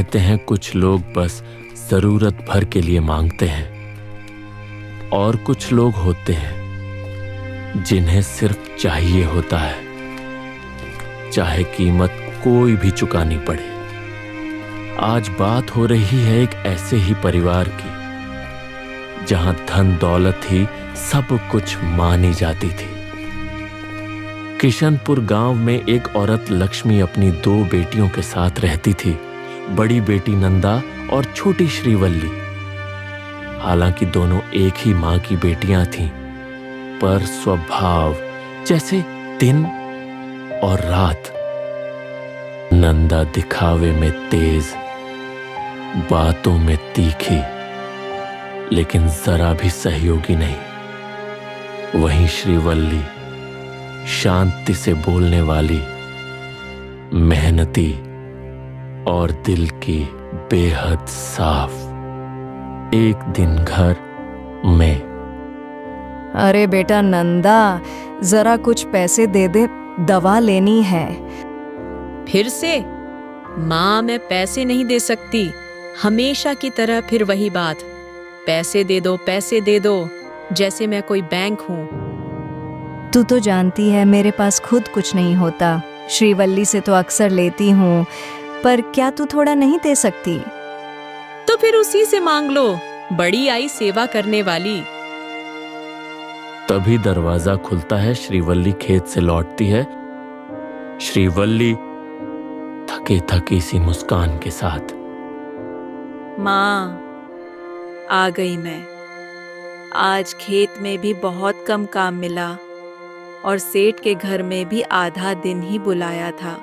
कहते हैं कुछ लोग बस जरूरत भर के लिए मांगते हैं और कुछ लोग होते हैं जिन्हें सिर्फ चाहिए होता है, चाहे कीमत कोई भी चुकानी पड़े। आज बात हो रही है एक ऐसे ही परिवार की जहां धन दौलत ही सब कुछ मानी जाती थी। किशनपुर गांव में एक औरत लक्ष्मी अपनी 2 बेटियों के साथ रहती थी, बड़ी बेटी नंदा और छोटी श्रीवल्ली। हालांकि दोनों एक ही मां की बेटियां थीं, पर स्वभाव जैसे दिन और रात। नंदा दिखावे में तेज, बातों में तीखी, लेकिन जरा भी सहयोगी नहीं। वहीं श्रीवल्ली शांति से बोलने वाली, मेहनती और दिल की बेहद साफ। एक दिन घर में, अरे बेटा नंदा, जरा कुछ पैसे दे दे, दवा लेनी है। फिर से? माँ, मैं पैसे नहीं दे सकती। हमेशा की तरह फिर वही बात, पैसे दे दो, जैसे मैं कोई बैंक हूँ। तू तो जानती है मेरे पास खुद कुछ नहीं होता। श्रीवल्ली से तो अक्सर लेती हूँ, पर क्या तू थोड़ा नहीं दे सकती? तो फिर उसी से मांग लो, बड़ी आई सेवा करने वाली। तभी दरवाजा खुलता है। श्रीवल्ली खेत से लौटती है। श्रीवल्ली थके थकी सी मुस्कान के साथ, माँ, आ गई मैं। आज खेत में भी बहुत कम काम मिला और सेठ के घर में भी आधा दिन ही बुलाया था।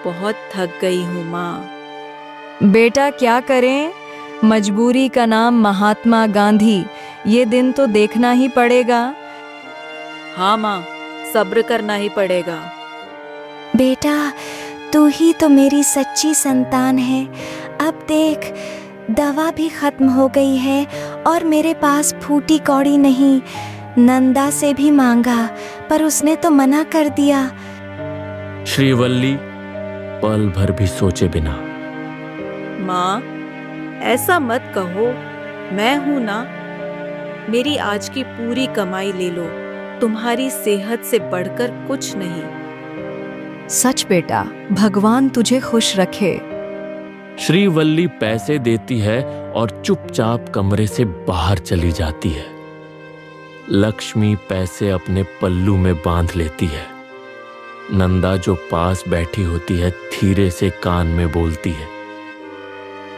बहुत थक गई हूँ माँ। बेटा क्या करें, मजबूरी का नाम महात्मा गांधी। ये दिन तो देखना ही पड़ेगा। हाँ माँ, सब्र करना ही पड़ेगा। बेटा, तू ही तो मेरी सच्ची संतान है। अब देख, दवा भी खत्म हो गई है और मेरे पास फूटी कौड़ी नहीं। नंदा से भी मांगा, पर उसने तो मना कर दिया। श्रीवल्ली पल भर भी सोचे बिना, माँ, ऐसा मत कहो, मैं हूं ना। मेरी आज की पूरी कमाई ले लो, तुम्हारी सेहत से बढ़कर कुछ नहीं। सच बेटा, भगवान तुझे खुश रखे। श्रीवल्ली पैसे देती है और चुपचाप कमरे से बाहर चली जाती है। लक्ष्मी पैसे अपने पल्लू में बांध लेती है। नंदा जो पास बैठी होती है, धीरे से कान में बोलती है,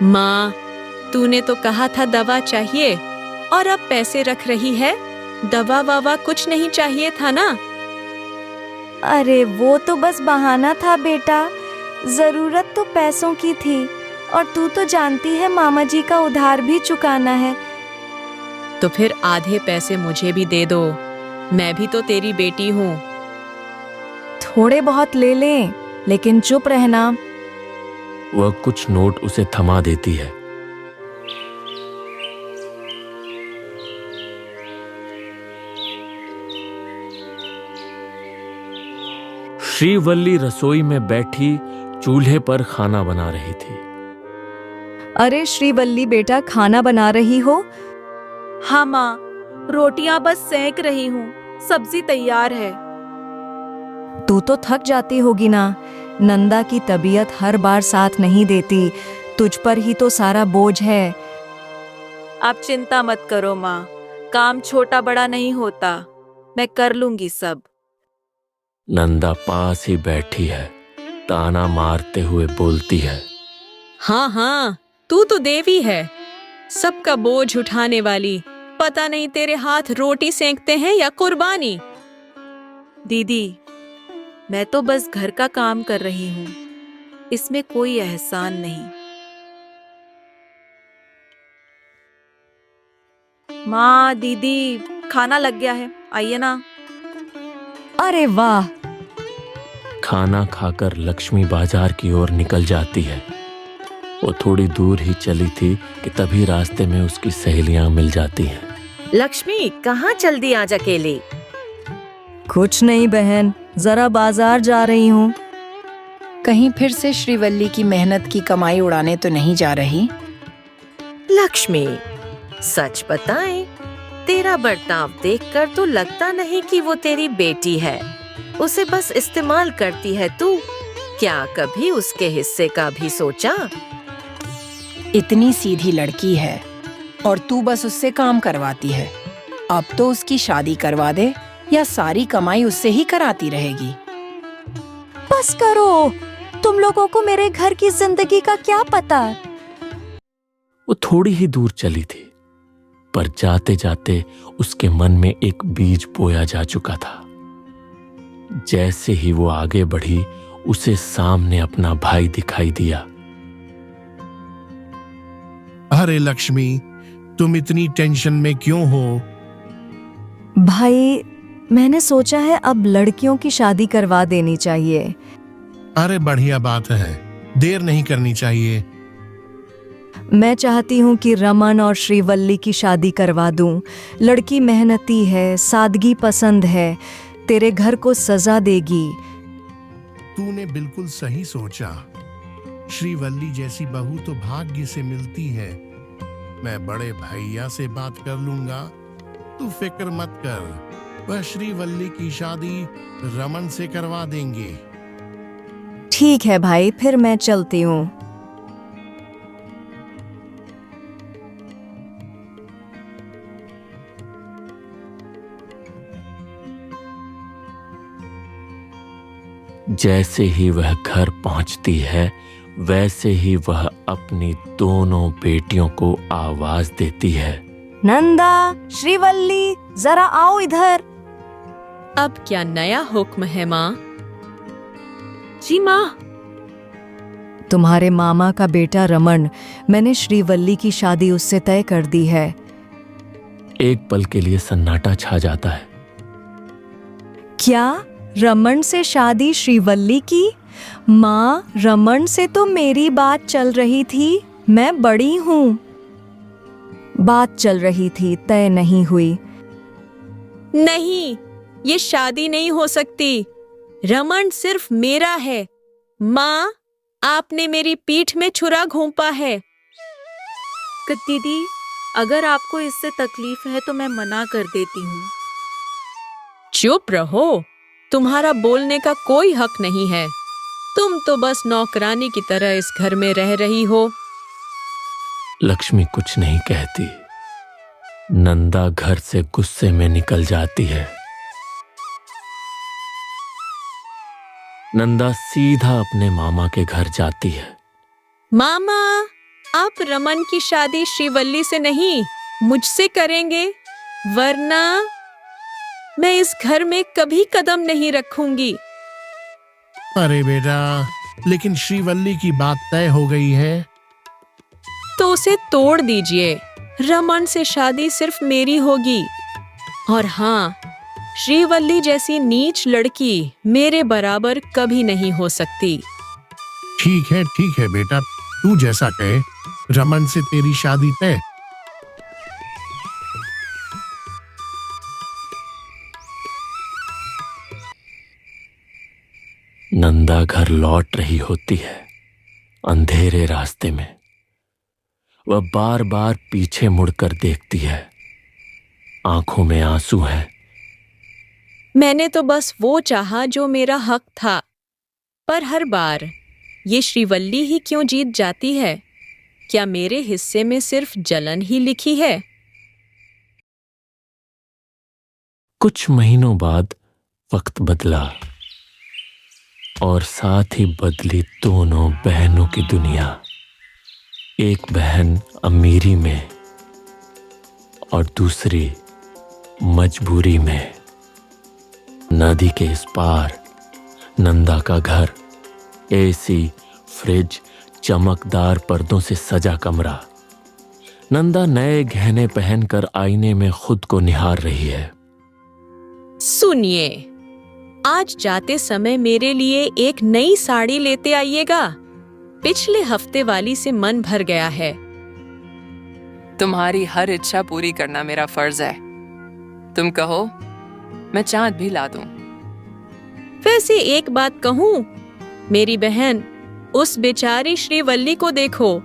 माँ, तूने तो कहा था दवा चाहिए और अब पैसे रख रही है। दवा वावा कुछ नहीं चाहिए था ना? अरे वो तो बस बहाना था बेटा, जरूरत तो पैसों की थी और तू तो जानती है मामा जी का उधार भी चुकाना है। तो फिर आधे पैसे मुझे भी दे दो, मैं भी तो तेरी बेटी हूँ। थोड़े बहुत ले लें, लेकिन चुप रहना। वह कुछ नोट उसे थमा देती है। श्रीवल्ली रसोई में बैठी चूल्हे पर खाना बना रही थी। अरे श्रीवल्ली बेटा, खाना बना रही हो? हाँ माँ, रोटियां बस सेंक रही हूँ, सब्जी तैयार है। तू तो थक जाती होगी ना। नंदा की तबीयत हर बार साथ नहीं देती, तुझ पर ही तो सारा बोझ है। आप चिंता मत करो माँ, काम छोटा बड़ा नहीं होता, मैं कर लूंगी सब। नंदा पास ही बैठी है, ताना मारते हुए बोलती है, हाँ हाँ, तू तो देवी है, सबका बोझ उठाने वाली। पता नहीं तेरे हाथ रोटी सेंकते हैं या कुर्बानी। दीदी, मैं तो बस घर का काम कर रही हूँ, इसमें कोई एहसान नहीं। माँ, दीदी, खाना लग गया है, आइए ना। अरे वाह! खाना खाकर लक्ष्मी बाजार की ओर निकल जाती है। वो थोड़ी दूर ही चली थी कि तभी रास्ते में उसकी सहेलियां मिल जाती हैं। लक्ष्मी, कहाँ चल दी आज अकेले? कुछ नहीं बहन, जरा बाजार जा रही हूँ। कहीं फिर से श्रीवल्ली की मेहनत की कमाई उड़ाने तो नहीं जा रही? लक्ष्मी, सच बताएं, तेरा बर्ताव देखकर तो लगता नहीं कि वो तेरी बेटी है। उसे बस इस्तेमाल करती है तू। क्या कभी उसके हिस्से का भी सोचा? इतनी सीधी लड़की है और तू बस उससे काम करवाती है। अब तो उसकी शादी करवा दे या सारी कमाई उससे ही कराती रहेगी। बस करो, तुम लोगों को मेरे घर की जिंदगी का क्या पता। वो थोड़ी ही दूर चली थी, पर जाते जाते उसके मन में एक बीज बोया जा चुका था। जैसे ही वो आगे बढ़ी, उसे सामने अपना भाई दिखाई दिया। अरे लक्ष्मी, तुम इतनी टेंशन में क्यों हो? भाई, मैंने सोचा है अब लड़कियों की शादी करवा देनी चाहिए। अरे बढ़िया बात है, देर नहीं करनी चाहिए। मैं चाहती हूँ कि रमन और श्रीवल्ली की शादी करवा दूं। लड़की मेहनती है, सादगी पसंद है, तेरे घर को सजा देगी। तूने बिल्कुल सही सोचा। श्रीवल्ली जैसी बहू तो भाग्य से मिलती है। मैं बड़े भैया से बात कर लूंगा, तू फिक्र मत कर। वह श्रीवल्ली की शादी रमन से करवा देंगे। ठीक है भाई, फिर मैं चलती हूँ। जैसे ही वह घर पहुंचती है, वैसे ही वह अपनी दोनों बेटियों को आवाज देती है। नंदा, श्रीवल्ली, जरा आओ इधर। अब क्या नया हुक्म है माँ? जी माँ। तुम्हारे मामा का बेटा रमन, मैंने श्रीवल्ली की शादी उससे तय कर दी है। एक पल के लिए सन्नाटा छा जाता है। क्या रमन से शादी श्रीवल्ली की? माँ, रमन से तो मेरी बात चल रही थी। मैं बड़ी हूँ। बात चल रही थी, तय नहीं हुई। नहीं, ये शादी नहीं हो सकती। रमन सिर्फ मेरा है। माँ, आपने मेरी पीठ में छुरा घोंपा है। दीदी, अगर आपको इससे तकलीफ है तो मैं मना कर देती हूँ। चुप रहो, तुम्हारा बोलने का कोई हक नहीं है। तुम तो बस नौकरानी की तरह इस घर में रह रही हो। लक्ष्मी कुछ नहीं कहती। नंदा घर से गुस्से में निकल जाती है। नंदा सीधा अपने मामा के घर जाती है। मामा, आप रमन की शादी श्रीवल्ली से नहीं, मुझसे करेंगे, वरना मैं इस घर में कभी कदम नहीं रखूंगी। अरे बेटा, लेकिन श्रीवल्ली की बात तय हो गई है। तो उसे तोड़ दीजिए। रमन से शादी सिर्फ मेरी होगी। और हाँ, श्रीवल्ली जैसी नीच लड़की मेरे बराबर कभी नहीं हो सकती। ठीक है बेटा, तू जैसा कहे। रमन से तेरी शादी तय। नंदा घर लौट रही होती है। अंधेरे रास्ते में वह बार बार पीछे मुड़कर देखती है। आंखों में आंसू हैं। मैंने तो बस वो चाहा जो मेरा हक था, पर हर बार ये श्रीवल्ली ही क्यों जीत जाती है? क्या मेरे हिस्से में सिर्फ जलन ही लिखी है? कुछ महीनों बाद वक्त बदला और साथ ही बदली दोनों बहनों की दुनिया। एक बहन अमीरी में और दूसरी मजबूरी में। नदी के इस पार नंदा का घर, एसी, फ्रिज, चमकदार पर्दों से सजा कमरा। नंदा नए गहने पहनकर आईने में खुद को निहार रही है। सुनिए, आज जाते समय मेरे लिए एक नई साड़ी लेते आइएगा। पिछले हफ्ते वाली से मन भर गया है। तुम्हारी हर इच्छा पूरी करना मेरा फर्ज है। तुम कहो, मैं चांद भी ला दूं। वैसे एक बात कहूँ, मेरी बहन, उस बेचारी श्रीवल्ली को देखो,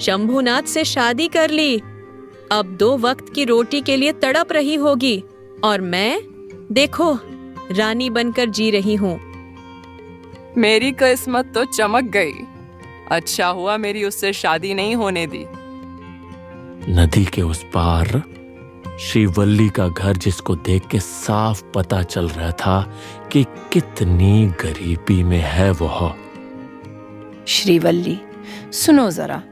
शंभुनाथ से शादी कर ली, अब 2 वक्त की रोटी के लिए तड़प रही होगी, और मैं, देखो, रानी बनकर जी रही हूँ। मेरी किस्मत तो चमक गई। अच्छा हुआ मेरी उससे शादी नहीं होने दी। नदी के उस पार श्रीवल्ली का घर, जिसको देख के साफ पता चल रहा था कि कितनी गरीबी में है वह। श्रीवल्ली, सुनो जरा,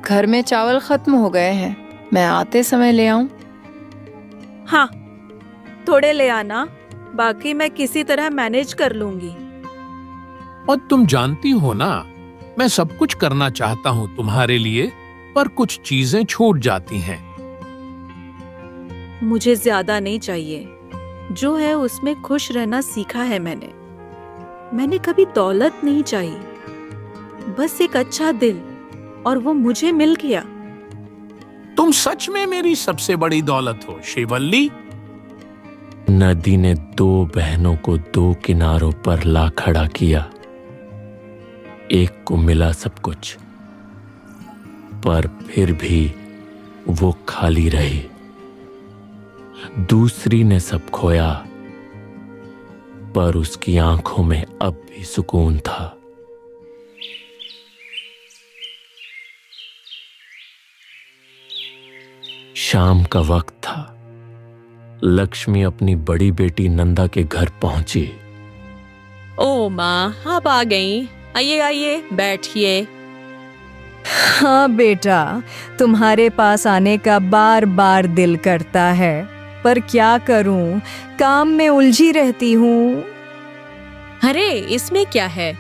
घर में चावल खत्म हो गए हैं, मैं आते समय ले आऊं? हाँ, थोड़े ले आना, बाकी मैं किसी तरह मैनेज कर लूंगी। और तुम जानती हो ना, मैं सब कुछ करना चाहता हूँ तुम्हारे लिए, पर कुछ चीजें छूट जाती हैं। मुझे ज्यादा नहीं चाहिए, जो है उसमें खुश रहना सीखा है मैंने कभी दौलत नहीं चाहिए, बस एक अच्छा दिल, और वो मुझे मिल गया। तुम सच में मेरी सबसे बड़ी दौलत हो श्रीवल्ली। नदी ने 2 बहनों को 2 किनारों पर ला खड़ा किया। एक को मिला सब कुछ, पर फिर भी वो खाली रही। दूसरी ने सब खोया, पर उसकी आंखों में अब भी सुकून था। शाम का वक्त था। लक्ष्मी अपनी बड़ी बेटी नंदा के घर पहुंची। ओ माँ, आप आ गई। आइए आइए, बैठिए। हाँ बेटा, तुम्हारे पास आने का बार बार दिल करता है, पर क्या करूं, काम में उलझी रहती हूँ। अरे इसमें क्या है,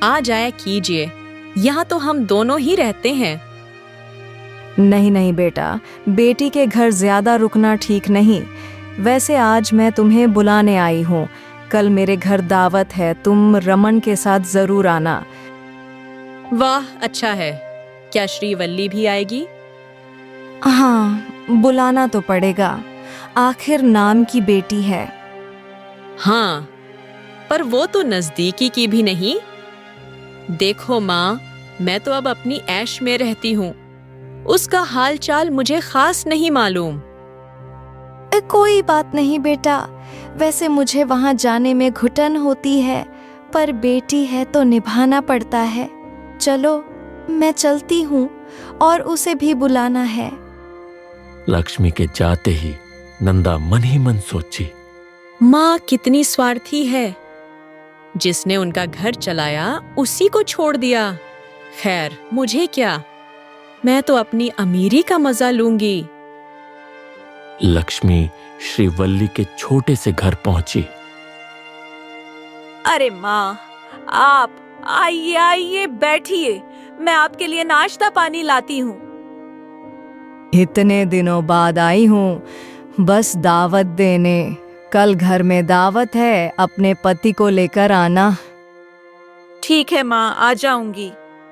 आ जाया कीजिए, यहाँ तो हम दोनों ही रहते हैं। नहीं नहीं बेटा, बेटी के घर ज्यादा रुकना ठीक नहीं। वैसे आज मैं तुम्हें बुलाने आई हूँ, कल मेरे घर दावत है, तुम रमन के साथ जरूर आना। वाह, अच्छा है। क्या श्रीवल्ली भी आएगी? हाँ, बुलाना तो पड़ेगा, आखिर नाम की बेटी है। हाँ, पर वो तो नजदीकी की भी नहीं। देखो माँ, मैं तो अब अपनी ऐश में रहती हूँ, उसका हालचाल मुझे खास नहीं मालूम। कोई बात नहीं बेटा, वैसे मुझे वहां जाने में घुटन होती है, पर बेटी है तो निभाना पड़ता है। चलो मैं चलती हूँ, और उसे भी बुलाना है। लक्ष्मी के जाते ही नंदा मन ही मन सोची, माँ कितनी स्वार्थी है, जिसने उनका घर चलाया उसी को छोड़ दिया। खैर, मुझे क्या, मैं तो अपनी अमीरी का मजा लूंगी। लक्ष्मी श्रीवल्ली के छोटे से घर पहुंची। अरे माँ, आप आइए आइए, बैठिए, मैं आपके लिए नाश्ता पानी लाती हूँ। इतने दिनों बाद आई हूँ, बस दावत देने। कल घर में दावत है, अपने पति को लेकर आना। ठीक है माँ, आ जाऊंगी।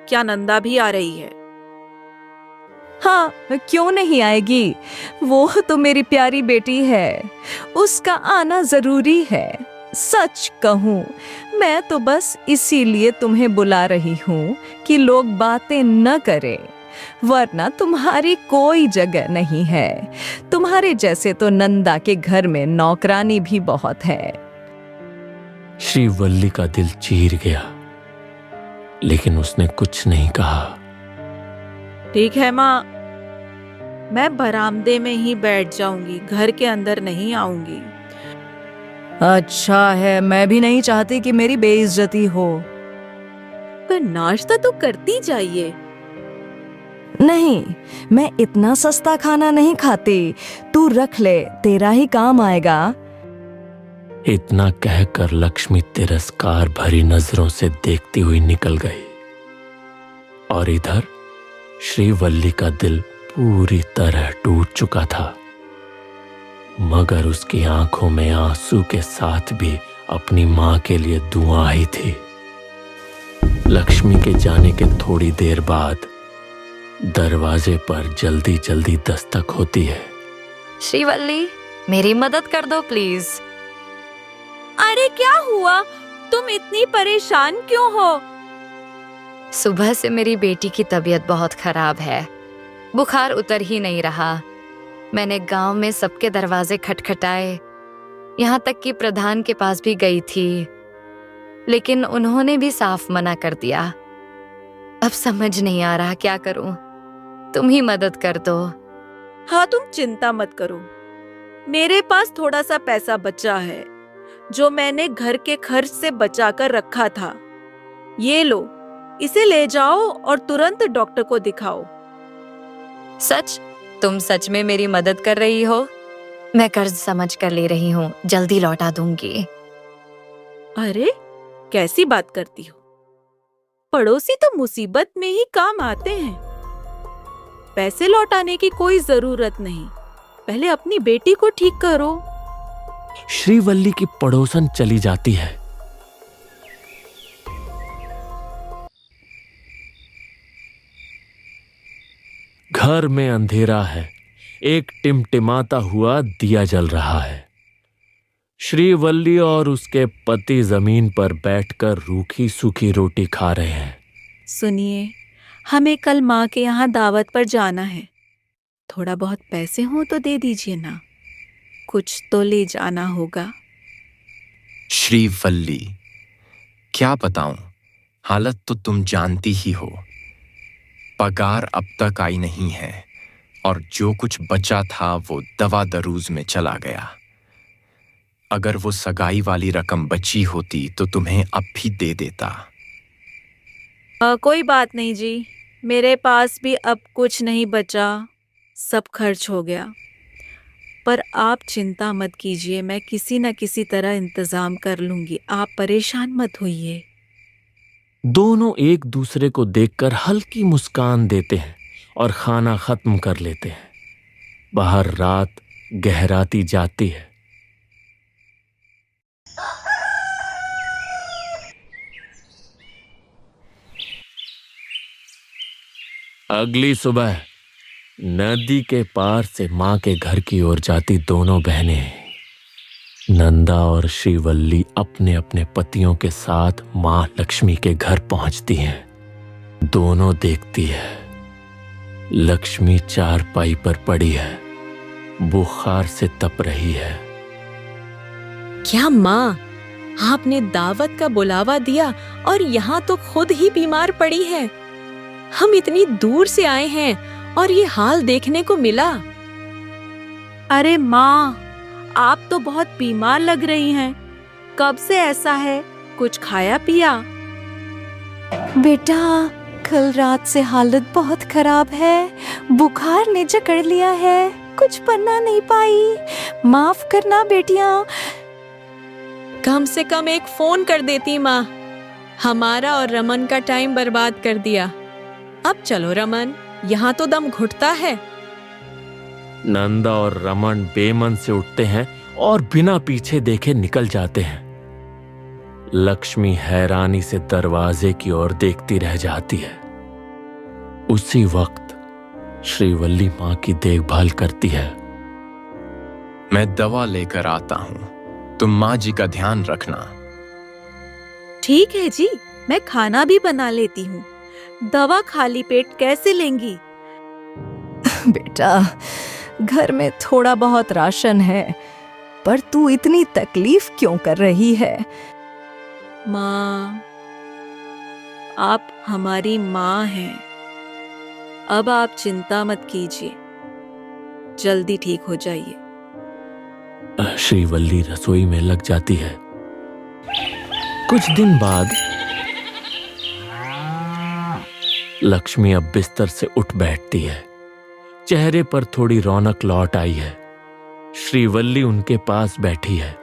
क्या नंदा भी आ रही है? हाँ, क्यों नहीं आएगी, वो तो मेरी प्यारी बेटी है, उसका आना जरूरी है। सच कहूँ, मैं तो बस इसीलिए तुम्हें बुला रही हूँ कि लोग बातें न करें, वरना तुम्हारी कोई जगह नहीं है। तुम्हारे जैसे तो नंदा के घर में नौकरानी भी बहुत है। श्रीवल्ली का दिल चीर गया, लेकिन उसने कुछ नहीं कहा। ठीक है माँ, मैं बरामदे में ही बैठ जाऊंगी, घर के अंदर नहीं आऊंगी। अच्छा है, मैं भी नहीं चाहती कि मेरी बेइज्जती हो। पर नाश्ता तो करती जाइए। नहीं, मैं इतना सस्ता खाना नहीं खाती, तू रख ले, तेरा ही काम आएगा। इतना कहकर लक्ष्मी तिरस्कार भरी नजरों से देखती हुई निकल गई, और इधर श्रीवल्ली का दिल पूरी तरह टूट चुका था, मगर उसकी आंखों में आंसू के साथ भी अपनी मां के लिए दुआ आई थी। लक्ष्मी के जाने के थोड़ी देर बाद दरवाजे पर जल्दी जल्दी दस्तक होती है। श्रीवल्ली, मेरी मदद कर दो प्लीज। अरे क्या हुआ? तुम इतनी परेशान क्यों हो? सुबह से मेरी बेटी की तबीयत बहुत खराब है। बुखार उतर ही नहीं रहा। मैंने गांव में सबके दरवाजे खटखटाए, यहाँ तक कि प्रधान के पास भी गई थी, लेकिन उन्होंने भी साफ मना कर दिया। अब समझ नहीं आ रहा क्या करूं। तुम ही मदद कर दो। हाँ, तुम चिंता मत करो। मेरे पास थोड़ा सा पैसा बचा है जो मैंने घर के खर्च से बचा कर रखा था। ये लो, इसे ले जाओ और तुरंत डॉक्टर को दिखाओ। सच? तुम सच में मेरी मदद कर रही हो? मैं कर्ज समझ कर ले रही हूँ, जल्दी लौटा दूंगी। अरे, कैसी बात करती हो? पड़ोसी तो मुसीबत में ही काम आते हैं। पैसे लौटाने की कोई जरूरत नहीं, पहले अपनी बेटी को ठीक करो। श्रीवल्ली की पड़ोसन चली जाती है। घर में अंधेरा है। एक टिमटिमाता हुआ दिया जल रहा है। श्रीवल्ली और उसके पति जमीन पर बैठकर रूखी सूखी रोटी खा रहे हैं। सुनिए, हमें कल माँ के यहाँ दावत पर जाना है। थोड़ा बहुत पैसे हो तो दे दीजिए ना, कुछ तो ले जाना होगा। श्रीवल्ली, क्या बताऊं, हालत तो तुम जानती ही हो। पगार अब तक आई नहीं है और जो कुछ बचा था वो दवा दरूज में चला गया। अगर वो सगाई वाली रकम बची होती तो तुम्हें अब भी दे देता। कोई बात नहीं जी, मेरे पास भी अब कुछ नहीं बचा, सब खर्च हो गया। पर आप चिंता मत कीजिए, मैं किसी न किसी तरह इंतजाम कर लूंगी। आप परेशान मत होइए। दोनों एक दूसरे को देखकर हल्की मुस्कान देते हैं और खाना खत्म कर लेते हैं। बाहर रात गहराती जाती है। अगली सुबह नदी के पार से मां के घर की ओर जाती दोनों बहनें नंदा और श्रीवल्ली अपने अपने पतियों के साथ मां लक्ष्मी के घर पहुंचती हैं। दोनों देखती है, लक्ष्मी चारपाई पर पड़ी है, बुखार से तप रही है। क्या माँ, आपने दावत का बुलावा दिया और यहाँ तो खुद ही बीमार पड़ी है। हम इतनी दूर से आए हैं और ये हाल देखने को मिला। अरे माँ, आप तो बहुत बीमार लग रही हैं। कब से ऐसा है? कुछ खाया पिया? बेटा, कल रात से हालत बहुत खराब है। बुखार ने जकड़ लिया है, कुछ पढ़ना नहीं पाई। माफ करना बेटियां। कम से कम एक फोन कर देती माँ। हमारा और रमन का टाइम बर्बाद कर दिया। अब चलो रमन, यहाँ तो दम घुटता है। नंदा और रमन बेमन से उठते हैं और बिना पीछे देखे निकल जाते हैं। लक्ष्मी हैरानी से दरवाजे की ओर देखती रह जाती है। उसी वक्त श्रीवल्ली मां की देखभाल करती है। मैं दवा लेकर आता हूं, तुम माँ जी का ध्यान रखना। ठीक है जी, मैं खाना भी बना लेती हूँ। दवा खाली पेट कैसे लेंगी? बेटा, घर में थोड़ा बहुत राशन है, पर तू इतनी तकलीफ क्यों कर रही है? माँ, आप हमारी माँ हैं। अब आप चिंता मत कीजिए, जल्दी ठीक हो जाइए। श्रीवल्ली रसोई में लग जाती है। कुछ दिन बाद लक्ष्मी अब बिस्तर से उठ बैठती है। चेहरे पर थोड़ी रौनक लौट आई है। श्रीवल्ली उनके पास बैठी है।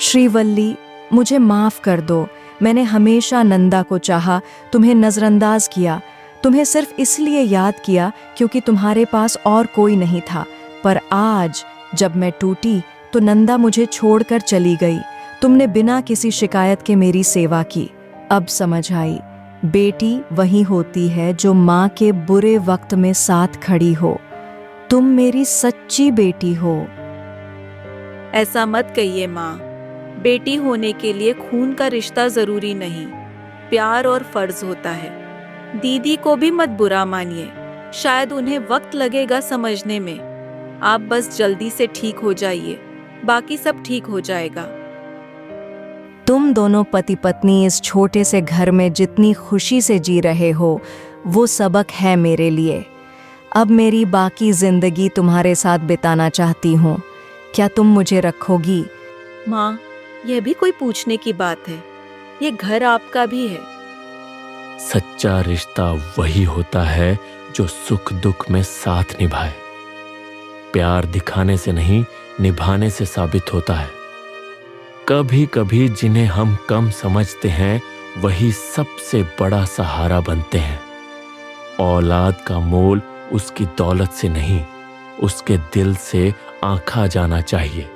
श्रीवल्ली, मुझे माफ कर दो। मैंने हमेशा नंदा को चाहा, तुम्हें नजरअंदाज किया। तुम्हें सिर्फ इसलिए याद किया क्योंकि तुम्हारे पास और कोई नहीं था। पर आज जब मैं टूटी तो नंदा मुझे छोड़कर चली गई। तुमने बिना किसी शिकायत के मेरी सेवा की। अब समझ आई, बेटी वही होती है जो माँ के बुरे वक्त में साथ खड़ी हो। तुम मेरी सच्ची बेटी हो। ऐसा मत कहिए माँ, बेटी होने के लिए खून का रिश्ता जरूरी नहीं, प्यार और फर्ज होता है। दीदी को भी मत बुरा मानिए, शायद उन्हें वक्त लगेगा समझने में। आप बस जल्दी से ठीक हो जाइए, बाकी सब ठीक हो जाएगा। तुम दोनों पति पत्नी इस छोटे से घर में जितनी खुशी से जी रहे हो, वो सबक है मेरे लिए। अब मेरी बाकी जिंदगी तुम्हारे साथ बिताना चाहती हूँ। क्या तुम मुझे रखोगी? माँ, यह भी कोई पूछने की बात है? ये घर आपका भी है। सच्चा रिश्ता वही होता है जो सुख दुख में साथ निभाए। प्यार दिखाने से नहीं, निभाने से साबित होता है। कभी कभी जिन्हें हम कम समझते हैं वही सबसे बड़ा सहारा बनते हैं। औलाद का मोल उसकी दौलत से नहीं, उसके दिल से आंका जाना चाहिए।